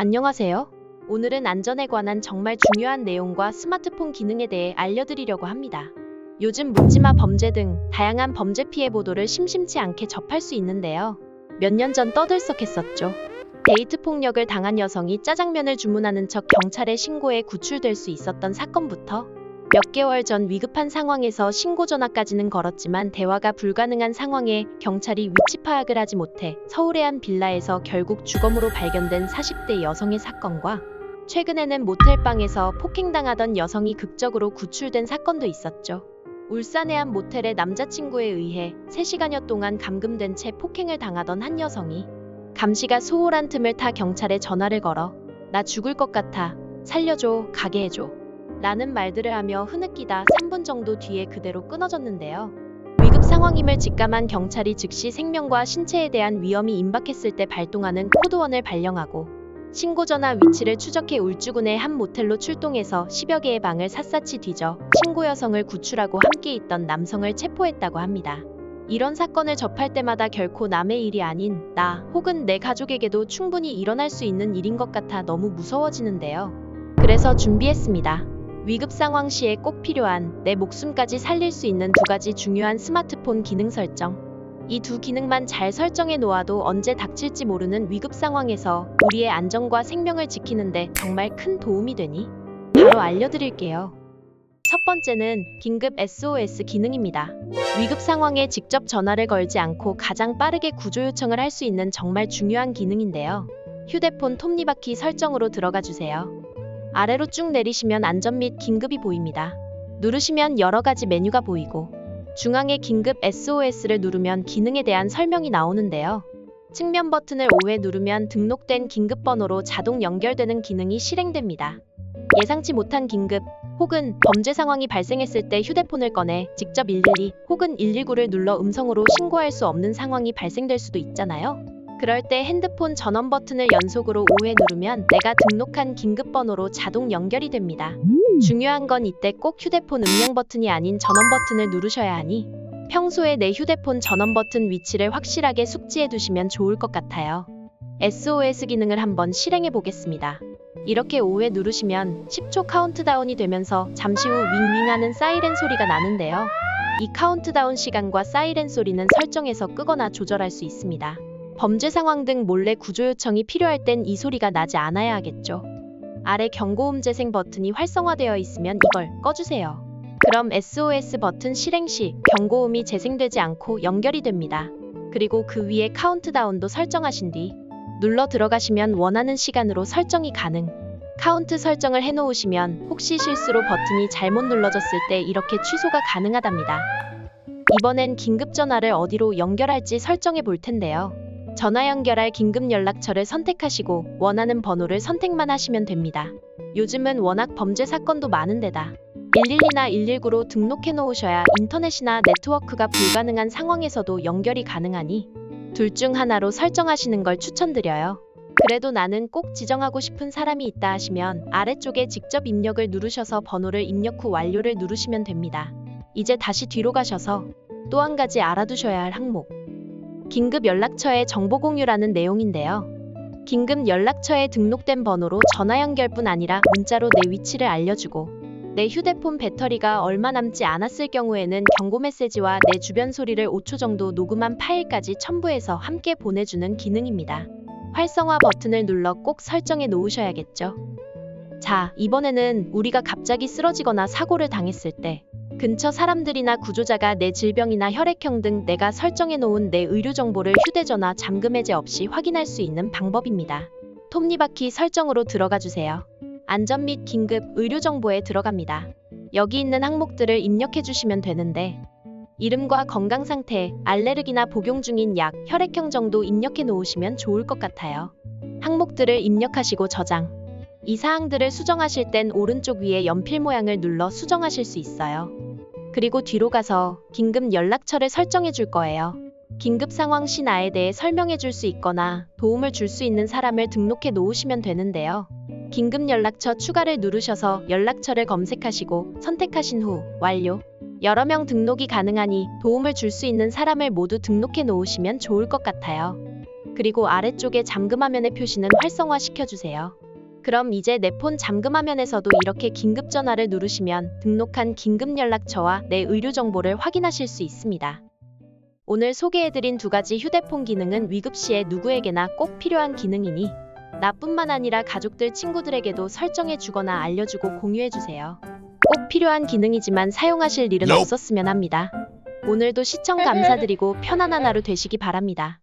안녕하세요. 오늘은 안전에 관한 정말 중요한 내용과 스마트폰 기능에 대해 알려드리려고 합니다. 요즘 묻지마 범죄 등 다양한 범죄 피해 보도를 심심치 않게 접할 수 있는데요. 몇 년 전 떠들썩했었죠. 데이트 폭력을 당한 여성이 짜장면을 주문하는 척 경찰에 신고해 구출될 수 있었던 사건부터 몇 개월 전 위급한 상황에서 신고 전화까지는 걸었지만 대화가 불가능한 상황에 경찰이 위치 파악을 하지 못해 서울의 한 빌라에서 결국 주검으로 발견된 40대 여성의 사건과 최근에는 모텔방에서 폭행당하던 여성이 극적으로 구출된 사건도 있었죠. 울산의 한 모텔의 남자친구에 의해 3시간여 동안 감금된 채 폭행을 당하던 한 여성이 감시가 소홀한 틈을 타 경찰에 전화를 걸어 "나 죽을 것 같아. 살려줘. 가게 해줘." 라는 말들을 하며 흐느끼다 3분 정도 뒤에 그대로 끊어졌는데요. 위급 상황임을 직감한 경찰이 즉시 생명과 신체에 대한 위험이 임박했을 때 발동하는 코드원을 발령하고 신고 전화 위치를 추적해 울주군의 한 모텔로 출동해서 10여 개의 방을 샅샅이 뒤져 신고 여성을 구출하고 함께 있던 남성을 체포했다고 합니다. 이런 사건을 접할 때마다 결코 남의 일이 아닌 나 혹은 내 가족에게도 충분히 일어날 수 있는 일인 것 같아 너무 무서워지는데요. 그래서 준비했습니다. 위급 상황 시에 꼭 필요한 내 목숨까지 살릴 수 있는 2가지 중요한 스마트폰 기능 설정. 이 2기능만 잘 설정해 놓아도 언제 닥칠지 모르는 위급 상황에서 우리의 안전과 생명을 지키는데 정말 큰 도움이 되니 바로 알려드릴게요. 첫 번째는 긴급 SOS 기능입니다. 위급 상황에 직접 전화를 걸지 않고 가장 빠르게 구조 요청을 할 수 있는 정말 중요한 기능인데요. 휴대폰 톱니바퀴 설정으로 들어가 주세요. 아래로 쭉 내리시면 안전 및 긴급이 보입니다. 누르시면 여러 가지 메뉴가 보이고 중앙에 긴급 SOS를 누르면 기능에 대한 설명이 나오는데요. 측면 버튼을 5회 누르면 등록된 긴급 번호로 자동 연결되는 기능이 실행됩니다. 예상치 못한 긴급 혹은 범죄 상황이 발생했을 때 휴대폰을 꺼내 직접 112 혹은 119를 눌러 음성으로 신고할 수 없는 상황이 발생될 수도 있잖아요. 그럴 때 핸드폰 전원 버튼을 연속으로 5회 누르면 내가 등록한 긴급 번호로 자동 연결이 됩니다. 중요한 건 이때 꼭 휴대폰 음량 버튼이 아닌 전원 버튼을 누르셔야 하니 평소에 내 휴대폰 전원 버튼 위치를 확실하게 숙지해 두시면 좋을 것 같아요. SOS 기능을 한번 실행해 보겠습니다. 이렇게 5회 누르시면 10초 카운트다운이 되면서 잠시 후 윙윙하는 사이렌 소리가 나는데요. 이 카운트다운 시간과 사이렌 소리는 설정해서 끄거나 조절할 수 있습니다. 범죄 상황 등 몰래 구조 요청이 필요할 땐 이 소리가 나지 않아야 하겠죠. 아래 경고음 재생 버튼이 활성화되어 있으면 이걸 꺼주세요. 그럼 SOS 버튼 실행 시 경고음이 재생되지 않고 연결이 됩니다. 그리고 그 위에 카운트다운도 설정하신 뒤 눌러 들어가시면 원하는 시간으로 설정이 가능. 카운트 설정을 해놓으시면 혹시 실수로 버튼이 잘못 눌러졌을 때 이렇게 취소가 가능하답니다. 이번엔 긴급 전화를 어디로 연결할지 설정해 볼 텐데요. 전화 연결할 긴급 연락처를 선택하시고 원하는 번호를 선택만 하시면 됩니다. 요즘은 워낙 범죄 사건도 많은데다 112나 119로 등록해 놓으셔야 인터넷이나 네트워크가 불가능한 상황에서도 연결이 가능하니 둘 중 하나로 설정하시는 걸 추천드려요. 그래도 나는 꼭 지정하고 싶은 사람이 있다 하시면 아래쪽에 직접 입력을 누르셔서 번호를 입력 후 완료를 누르시면 됩니다. 이제 다시 뒤로 가셔서 또 한 가지 알아두셔야 할 항목. 긴급 연락처의 정보 공유라는 내용인데요. 긴급 연락처에 등록된 번호로 전화 연결뿐 아니라 문자로 내 위치를 알려주고 내 휴대폰 배터리가 얼마 남지 않았을 경우에는 경고 메시지와 내 주변 소리를 5초 정도 녹음한 파일까지 첨부해서 함께 보내주는 기능입니다. 활성화 버튼을 눌러 꼭 설정해 놓으셔야겠죠. 자, 이번에는 우리가 갑자기 쓰러지거나 사고를 당했을 때 근처 사람들이나 구조자가 내 질병이나 혈액형 등 내가 설정해 놓은 내 의료 정보를 휴대전화 잠금 해제 없이 확인할 수 있는 방법입니다. 톱니바퀴 설정으로 들어가 주세요. 안전 및 긴급 의료 정보에 들어갑니다. 여기 있는 항목들을 입력해 주시면 되는데 이름과 건강 상태, 알레르기나 복용 중인 약, 혈액형 정도 입력해 놓으시면 좋을 것 같아요. 항목들을 입력하시고 저장. 이 사항들을 수정하실 땐 오른쪽 위에 연필 모양을 눌러 수정하실 수 있어요. 그리고 뒤로 가서 긴급 연락처를 설정해 줄 거예요. 긴급 상황 시 나에 대해 설명해 줄 수 있거나 도움을 줄 수 있는 사람을 등록해 놓으시면 되는데요. 긴급 연락처 추가를 누르셔서 연락처를 검색하시고 선택하신 후 완료. 여러 명 등록이 가능하니 도움을 줄 수 있는 사람을 모두 등록해 놓으시면 좋을 것 같아요. 그리고 아래쪽에 잠금화면의 표시는 활성화시켜주세요. 그럼 이제 내 폰 잠금화면에서도 이렇게 긴급전화를 누르시면 등록한 긴급연락처와 내 의료정보를 확인하실 수 있습니다. 오늘 소개해드린 두 가지 휴대폰 기능은 위급시에 누구에게나 꼭 필요한 기능이니 나뿐만 아니라 가족들, 친구들에게도 설정해주거나 알려주고 공유해주세요. 꼭 필요한 기능이지만 사용하실 일은 없었으면 합니다. 오늘도 시청 감사드리고 편안한 하루 되시기 바랍니다.